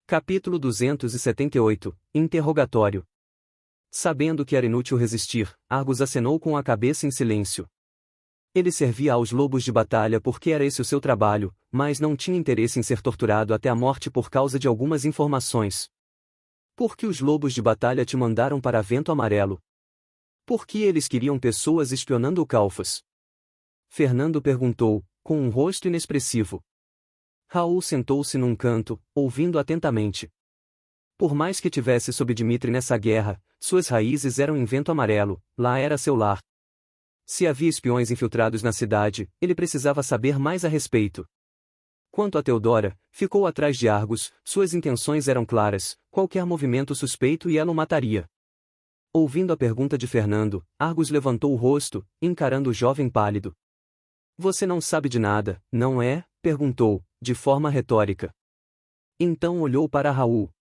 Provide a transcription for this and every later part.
Capítulo 278 Interrogatório. Sabendo que era inútil resistir, Argus acenou com a cabeça em silêncio. Ele servia aos lobos de batalha porque era esse o seu trabalho, mas não tinha interesse em ser torturado até a morte por causa de algumas informações. Por que os lobos de batalha te mandaram para Vento Amarelo? Por que eles queriam pessoas espionando o Calfas? Fernando perguntou, com um rosto inexpressivo. Raul sentou-se num canto, ouvindo atentamente. Por mais que tivesse sob Dmitri nessa guerra, suas raízes eram em Vento Amarelo, lá era seu lar. Se havia espiões infiltrados na cidade, ele precisava saber mais a respeito. Quanto a Teodora, ficou atrás de Argus, suas intenções eram claras, qualquer movimento suspeito e ela o mataria. Ouvindo a pergunta de Fernando, Argus levantou o rosto, encarando o jovem pálido. Você não sabe de nada, não é? Perguntou, de forma retórica. Então olhou para Raul.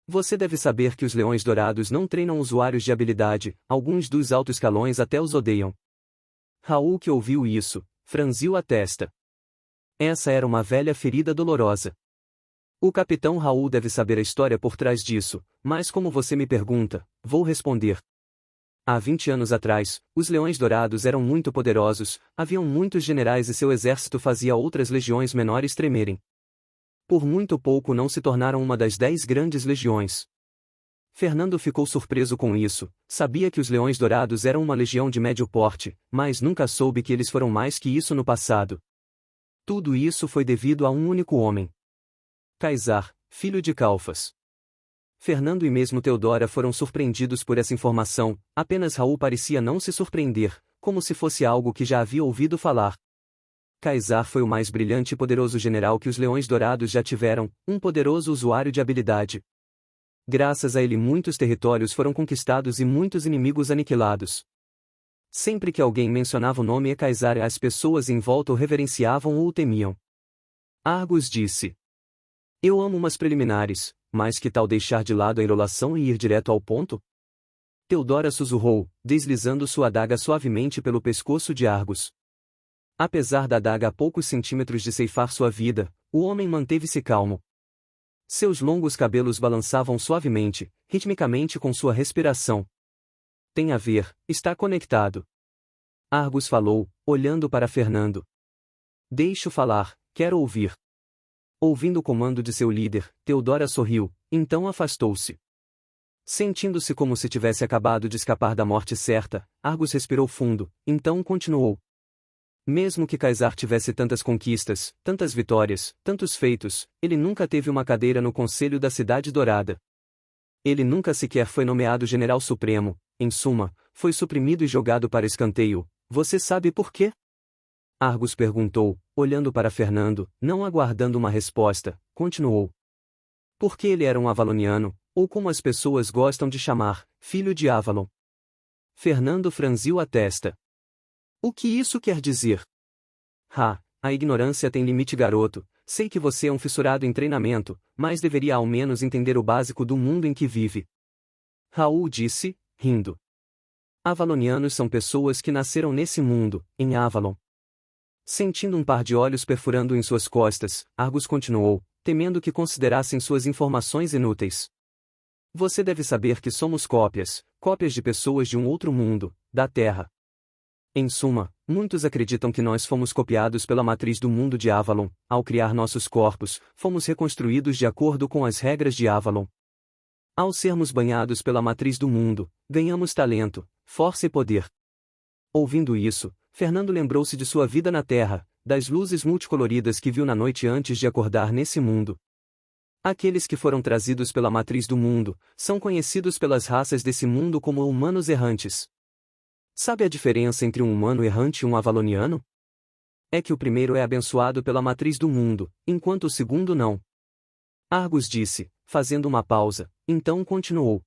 Você deve saber que os Leões Dourados não treinam usuários de habilidade, alguns dos altos escalões até os odeiam. Raul, que ouviu isso, franziu a testa. Essa era uma velha ferida dolorosa. O capitão Raul deve saber a história por trás disso, mas como você me pergunta, vou responder. Há 20 anos atrás, os Leões Dourados eram muito poderosos, haviam muitos generais e seu exército fazia outras legiões menores tremerem. Por muito pouco não se tornaram uma das 10 grandes legiões. Fernando ficou surpreso com isso, sabia que os Leões Dourados eram uma legião de médio porte, mas nunca soube que eles foram mais que isso no passado. Tudo isso foi devido a um único homem. Caesar, filho de Calfas. Fernando e mesmo Teodora foram surpreendidos por essa informação, apenas Raul parecia não se surpreender, como se fosse algo que já havia ouvido falar. Caesar foi o mais brilhante e poderoso general que os Leões Dourados já tiveram, um poderoso usuário de habilidade. Graças a ele muitos territórios foram conquistados e muitos inimigos aniquilados. Sempre que alguém mencionava o nome Caesar, as pessoas em volta o reverenciavam ou o temiam. Argus disse. Eu amo umas preliminares, mas que tal deixar de lado a enrolação e ir direto ao ponto? Teodora sussurrou, deslizando sua adaga suavemente pelo pescoço de Argus. Apesar da adaga a poucos centímetros de ceifar sua vida, o homem manteve-se calmo. Seus longos cabelos balançavam suavemente, ritmicamente com sua respiração. Tem a ver, está conectado. Argus falou, olhando para Fernando. Deixe-o falar, quero ouvir. Ouvindo o comando de seu líder, Teodora sorriu, então afastou-se. Sentindo-se como se tivesse acabado de escapar da morte certa, Argus respirou fundo, então continuou. Mesmo que Caesar tivesse tantas conquistas, tantas vitórias, tantos feitos, ele nunca teve uma cadeira no Conselho da Cidade Dourada. Ele nunca sequer foi nomeado General Supremo, em suma, foi suprimido e jogado para escanteio. Você sabe por quê? Argus perguntou, olhando para Fernando, não aguardando uma resposta, continuou. Porque ele era um avaloniano, ou como as pessoas gostam de chamar, filho de Avalon. Fernando franziu a testa. O que isso quer dizer? A ignorância tem limite, garoto, sei que você é um fissurado em treinamento, mas deveria ao menos entender o básico do mundo em que vive. Raul disse, rindo. Avalonianos são pessoas que nasceram nesse mundo, em Avalon. Sentindo um par de olhos perfurando em suas costas, Argus continuou, temendo que considerassem suas informações inúteis. Você deve saber que somos cópias de pessoas de um outro mundo, da Terra. Em suma, muitos acreditam que nós fomos copiados pela matriz do mundo de Avalon, ao criar nossos corpos, fomos reconstruídos de acordo com as regras de Avalon. Ao sermos banhados pela matriz do mundo, ganhamos talento, força e poder. Ouvindo isso, Fernando lembrou-se de sua vida na Terra, das luzes multicoloridas que viu na noite antes de acordar nesse mundo. Aqueles que foram trazidos pela matriz do mundo, são conhecidos pelas raças desse mundo como humanos errantes. Sabe a diferença entre um humano errante e um avaloniano? É que o primeiro é abençoado pela matriz do mundo, enquanto o segundo não. Argus disse, fazendo uma pausa, então continuou.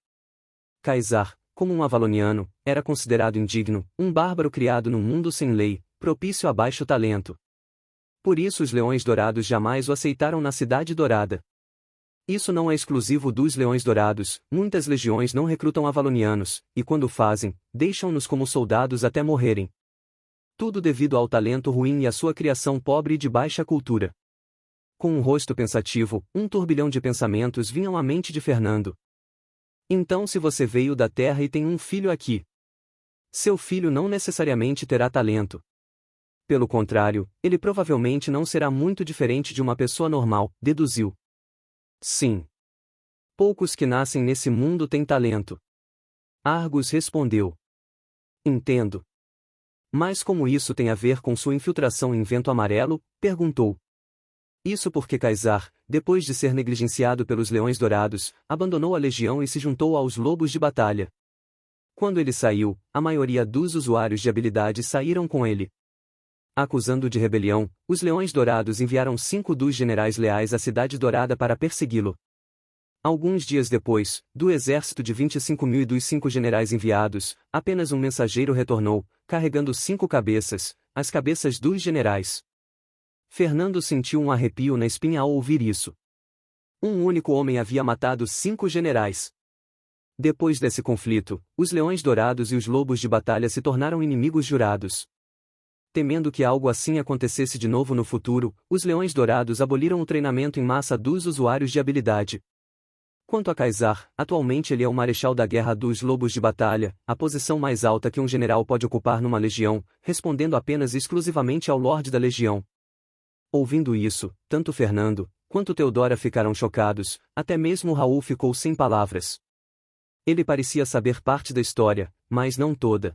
Caesar, como um avaloniano, era considerado indigno, um bárbaro criado num mundo sem lei, propício a baixo talento. Por isso os Leões Dourados jamais o aceitaram na Cidade Dourada. Isso não é exclusivo dos Leões Dourados, muitas legiões não recrutam avalonianos, e quando fazem, deixam-nos como soldados até morrerem. Tudo devido ao talento ruim e à sua criação pobre e de baixa cultura. Com um rosto pensativo, um turbilhão de pensamentos vinham à mente de Fernando. Então, se você veio da Terra e tem um filho aqui, seu filho não necessariamente terá talento. Pelo contrário, ele provavelmente não será muito diferente de uma pessoa normal, deduziu. Sim. Poucos que nascem nesse mundo têm talento. Argus respondeu. Entendo. Mas como isso tem a ver com sua infiltração em Vento Amarelo? Perguntou. Isso porque Caesar, depois de ser negligenciado pelos Leões Dourados, abandonou a legião e se juntou aos Lobos de Batalha. Quando ele saiu, a maioria dos usuários de habilidade saíram com ele. Acusando de rebelião, os Leões Dourados enviaram 5 dos generais leais à Cidade Dourada para persegui-lo. Alguns dias depois, do exército de 25.000 e dos 5 generais enviados, apenas um mensageiro retornou, carregando 5 cabeças, as cabeças dos generais. Fernando sentiu um arrepio na espinha ao ouvir isso. Um único homem havia matado 5 generais. Depois desse conflito, os Leões Dourados e os Lobos de Batalha se tornaram inimigos jurados. Temendo que algo assim acontecesse de novo no futuro, os Leões Dourados aboliram o treinamento em massa dos usuários de habilidade. Quanto a Caesar, atualmente ele é o Marechal da Guerra dos Lobos de Batalha, a posição mais alta que um general pode ocupar numa legião, respondendo apenas exclusivamente ao Lorde da Legião. Ouvindo isso, tanto Fernando, quanto Teodora ficaram chocados, até mesmo Raul ficou sem palavras. Ele parecia saber parte da história, mas não toda.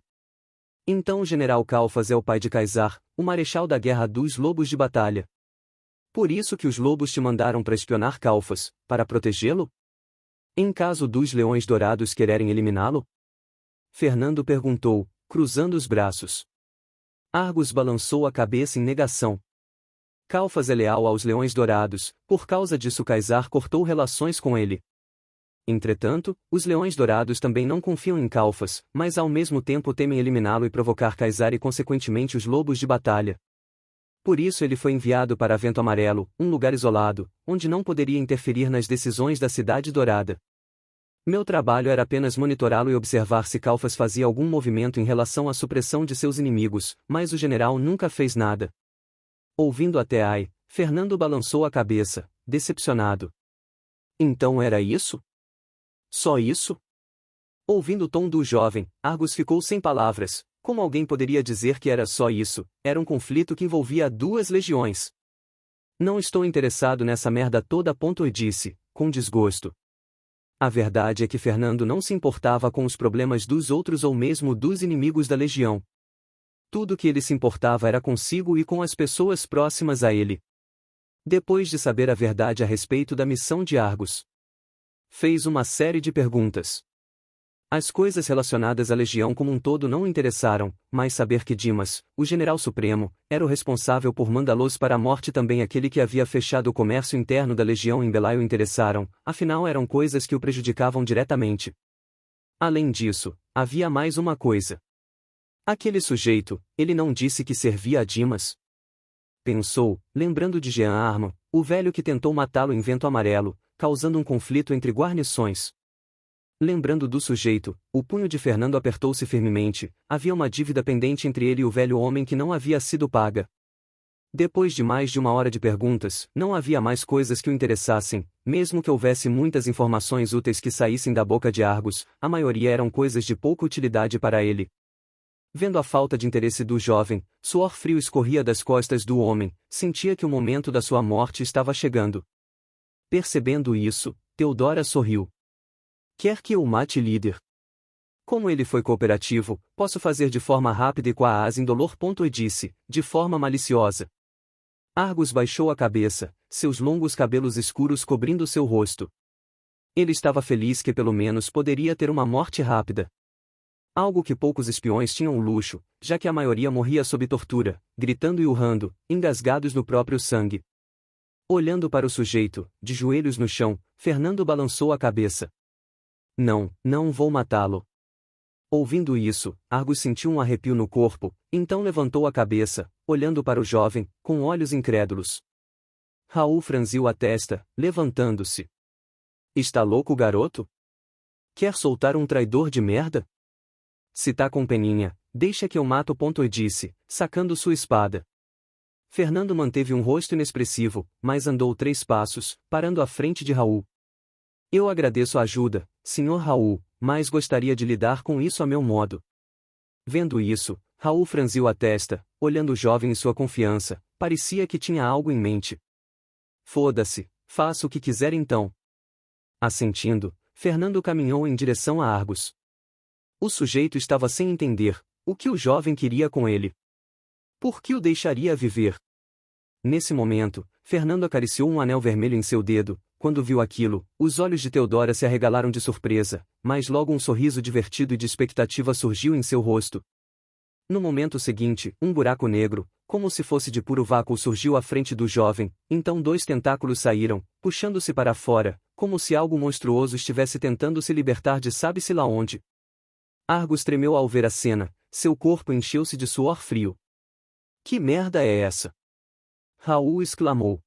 Então o general Calfas é o pai de Caesar, o Marechal da Guerra dos Lobos de Batalha. Por isso que os lobos te mandaram para espionar Calfas, para protegê-lo? Em caso dos Leões Dourados quererem eliminá-lo? Fernando perguntou, cruzando os braços. Argus balançou a cabeça em negação. Calfas é leal aos Leões Dourados, por causa disso Caesar cortou relações com ele. Entretanto, os Leões Dourados também não confiam em Calfas, mas ao mesmo tempo temem eliminá-lo e provocar Caesar e consequentemente os Lobos de Batalha. Por isso ele foi enviado para Vento Amarelo, um lugar isolado, onde não poderia interferir nas decisões da Cidade Dourada. Meu trabalho era apenas monitorá-lo e observar se Calfas fazia algum movimento em relação à supressão de seus inimigos, mas o general nunca fez nada. Ouvindo até ai, Fernando balançou a cabeça, decepcionado. Então era isso? Só isso? Ouvindo o tom do jovem, Argus ficou sem palavras. Como alguém poderia dizer que era só isso? Era um conflito que envolvia 2 legiões. Não estou interessado nessa merda toda, e disse, com desgosto. A verdade é que Fernando não se importava com os problemas dos outros ou mesmo dos inimigos da legião. Tudo que ele se importava era consigo e com as pessoas próximas a ele. Depois de saber a verdade a respeito da missão de Argus, fez uma série de perguntas. As coisas relacionadas à legião como um todo não o interessaram, mas saber que Dimas, o general supremo, era o responsável por mandá-los para a morte, também aquele que havia fechado o comércio interno da legião em Belai o interessaram, afinal eram coisas que o prejudicavam diretamente. Além disso, havia mais uma coisa. Aquele sujeito, ele não disse que servia a Dimas? Pensou, lembrando de Jean Armand, o velho que tentou matá-lo em Vento Amarelo, causando um conflito entre guarnições. Lembrando do sujeito, o punho de Fernando apertou-se firmemente, havia uma dívida pendente entre ele e o velho homem que não havia sido paga. Depois de mais de 1 hora de perguntas, não havia mais coisas que o interessassem, mesmo que houvesse muitas informações úteis que saíssem da boca de Argus, a maioria eram coisas de pouca utilidade para ele. Vendo a falta de interesse do jovem, suor frio escorria das costas do homem, sentia que o momento da sua morte estava chegando. Percebendo isso, Teodora sorriu. Quer que eu o mate, líder? Como ele foi cooperativo, posso fazer de forma rápida e com a asa indolor. E disse, de forma maliciosa. Argus baixou a cabeça, seus longos cabelos escuros cobrindo seu rosto. Ele estava feliz que pelo menos poderia ter uma morte rápida. Algo que poucos espiões tinham o luxo, já que a maioria morria sob tortura, gritando e urrando, engasgados no próprio sangue. Olhando para o sujeito, de joelhos no chão, Fernando balançou a cabeça. Não, não vou matá-lo. Ouvindo isso, Argus sentiu um arrepio no corpo, então levantou a cabeça, olhando para o jovem, com olhos incrédulos. Raul franziu a testa, levantando-se. Está louco, garoto? Quer soltar um traidor de merda? Se tá com peninha, deixa que eu mato. E disse, sacando sua espada. Fernando manteve um rosto inexpressivo, mas andou 3 passos, parando à frente de Raul. Eu agradeço a ajuda, Sr. Raul, mas gostaria de lidar com isso a meu modo. Vendo isso, Raul franziu a testa, olhando o jovem em sua confiança, parecia que tinha algo em mente. Foda-se, faça o que quiser então. Assentindo, Fernando caminhou em direção a Argos. O sujeito estava sem entender o que o jovem queria com ele. Por que o deixaria viver? Nesse momento, Fernando acariciou um anel vermelho em seu dedo. Quando viu aquilo, os olhos de Teodora se arregalaram de surpresa, mas logo um sorriso divertido e de expectativa surgiu em seu rosto. No momento seguinte, um buraco negro, como se fosse de puro vácuo, surgiu à frente do jovem, então 2 tentáculos saíram, puxando-se para fora, como se algo monstruoso estivesse tentando se libertar de sabe-se lá onde. Argos tremeu ao ver a cena, seu corpo encheu-se de suor frio. Que merda é essa? Raul exclamou.